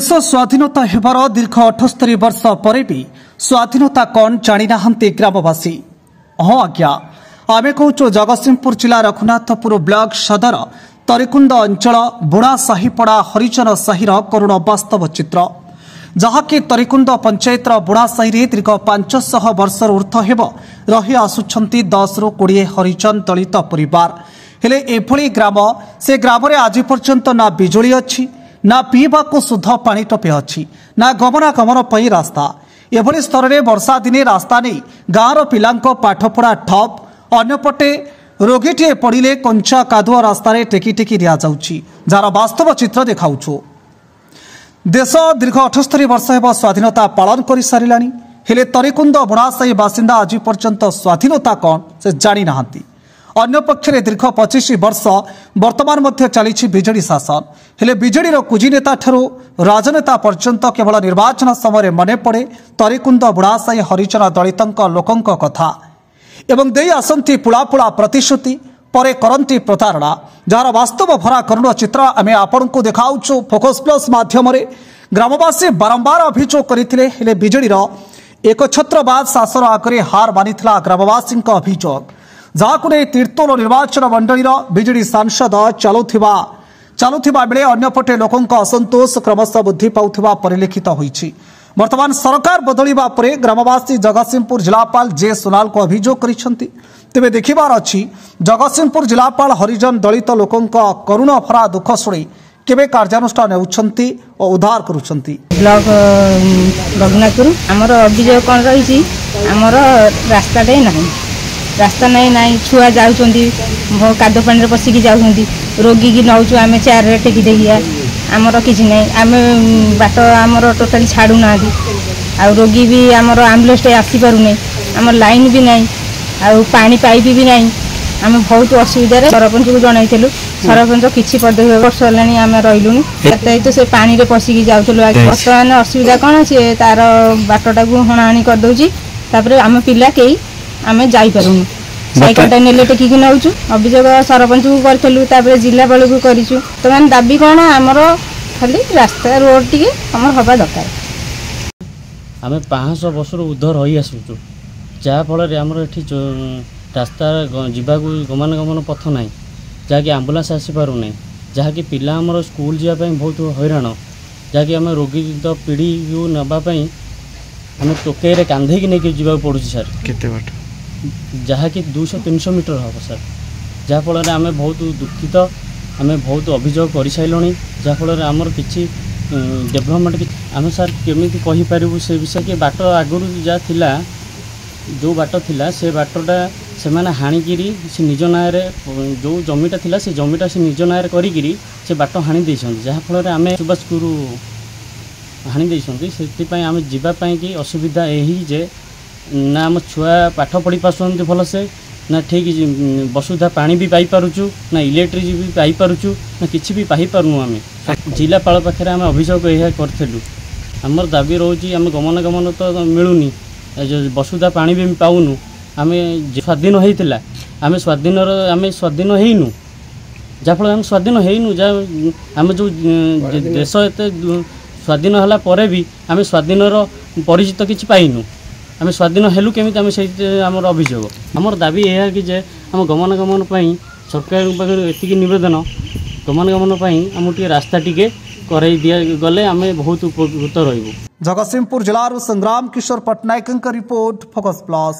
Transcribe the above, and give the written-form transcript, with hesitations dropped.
देश स्वाधीनता हेबार दीर्घ 78 वर्ष पर भी स्वाधीनता कौन जानी नाहंती ग्रामवासी। हाँ आज्ञा आमे कहूँ जगतसिंहपुर जिला रघुनाथपुर ब्लॉक सदर तरिकुंड अंचल बुणा साहीपड़ा हरिजन साहीर करुण वास्तव चित्र जहाँकि तरिकुंड पंचायतर बुणा साही दीर्घ 500 वर्ष ऊर्ध्व हेब रही आसुछंती 10 ରୁ 20 हरिजन दलित परिवार हेले एभली ग्राम से ग्राम आज पर्यंत ना बिजुली अच्छी ना पीवा को शुद्ध पानी टपे अच्छी ना गमनागमन पर रास्ता एभली स्तर में वर्षा दिने रास्ता नहीं गाँवर पिलांको पाठपढ़ा ठप अन्यपटे रोगीटे पड़े कंचा कादुआ रास्तार टेकी टेकी दि जाऊँगी जार वास्तव चित्र देखाऊँ। देश दीर्घ 78 वर्ष हेब स्वाधीनता पालन कर सारा हेले तरिकुंड बुणासाही बासिंदा आज पर्यंत स्वाधीनता कौन से जानी नाहांती। अन्य पक्षरे दीर्घ 25 वर्ष वर्तमान मध्य चली बिजेडी शासन हेले बिजेडी कुजिनेता ठारू राजनेता पर्यंत केवल निर्वाचन समय मने पड़े तरिकुंड बुणासाही हरिजन दलित लोकों कथा एवं दे आसंती पुलापुला प्रतिश्रुति परे करंती प्रतारणा जार वास्तव भरा करुण चित्र आमे आपनकु देखाउछु फोकस प्लस माध्यम ग्रामवासी बारंबार अभियोग करथिले हेले बिजेडीर एकछत्रवाद शासन आगे हार मानिथिला ग्रामवासी अभियोग जहां नहीं तीर्तोल निर्वाचन मंडल बिजेडी सांसद चलुवा बेले अन्यपटे लोकों असंतोष क्रमश वृद्धि पाउथिबा परिलक्षित होईछि। वर्तमान सरकार बदलिबा परे ग्रामवासी जगतसिंहपुर जिलापाल जे सोनाल को अभियोग करिसेंति। तेबे देखिबार अछि जगतसिंहपुर जिलापाल हरिजन दलित लोकों करुण भरा दुख शुणी केबे कार्यानुष्ठान नेउछंती और उद्धार करुछंती। ब्लॉक रघुनाथपुर हमर अभियोग कोन रहिछि हमर रास्ताटे नाही रास्ता नहीं छुआ जाऊँगी कादो पानी पशिकी जाऊँगी रोगी की नौचु आम चेयर टेकी देखिया आमर कि आम बाट आमर टोटाली छाड़ूना आ रोगी भी आमर आम्बुलांस आसीपारूना आम लाइन भी नहीं आउ पानी पाइप भी नहीं आम बहुत असुविधा सरपंच को जनइलु सरपंच किसी पदक्षेप वर्ष है आम रही तो से पानी में पशिकी जाऊँ बर्तमान असुविधा कौन सी तार बाटटा को हणाणी करदे आम पिला कई आम जापरूँ सैकलटा ने टेकिक नौचु अभियोग सरपंच को करूँ जिलापाल को करूँ तो मैंने दाबी कौन आमर खाली रास्ता रोड टी आम हवा दरकार आम 500 वर्ष ऊर्ध्व रही आसुचु जहाँफल आमर ये रास्ता जावाक गमनागमन पथ ना जहाँकि आम्बुलांस आसीपार ना जहाँकि पिला आमर स्कूल जावाई बहुत हैरान जहाँकि आम रोगी पीढ़ी को नापी आम टोकई कांधे नहीं जावाक पड़ू सर केते बाट जहाँकि 200-300 मीटर हम सर जहाँफल आम बहुत दुखित आम बहुत अभियोग कर सारे जहाँफल आमर किसी डेभलपमेंट आम सर केमी कहीपर से विषय कि बाट आगुरी जहाँ थिला जो बाट थिला से बाटटा से मैंने हाणिकी से निज ना जो जमीटा थिला से जमीटा से निज ना करी से बाट हाणी देछन जहाँफल आम सुबासपुर हाणी देछन से आम जीवाई कि असुविधा यही जे ना आम छुआ पाठ पढ़ी पार्टी भलसे ना ठीक वसुधा पानी भी पाई पारुचु ना इलेक्ट्रिक भी पाई पारुचु ना किसी भी पाई पारुनु आम जिलापाल पाखे आम अभियोग यह करूँ आमर दाबी रोची आम गमनागमन तो मिलूनी वसुधा पानी भी पाऊनु आम स्वाधीन होता आम स्वाधीन होइनु जहाँफल आम स्वाधीन होइनु आम जो देश एत स्वाधीन होला परे भी आम स्वाधीन परिचित किसी पाइनु आम स्वाधीन हेलु केमी आम से आमर अभियोग आमर दाबी यह कि आम गमनागमन सरकार पाखे एतिक नवेदन गमनागमन आम टे रास्ता टी कर गले आम बहुत उपकृत रही। जगतसिंहपुर जिलार संग्राम किशोर पट्टनायक रिपोर्ट फोकस प्लस।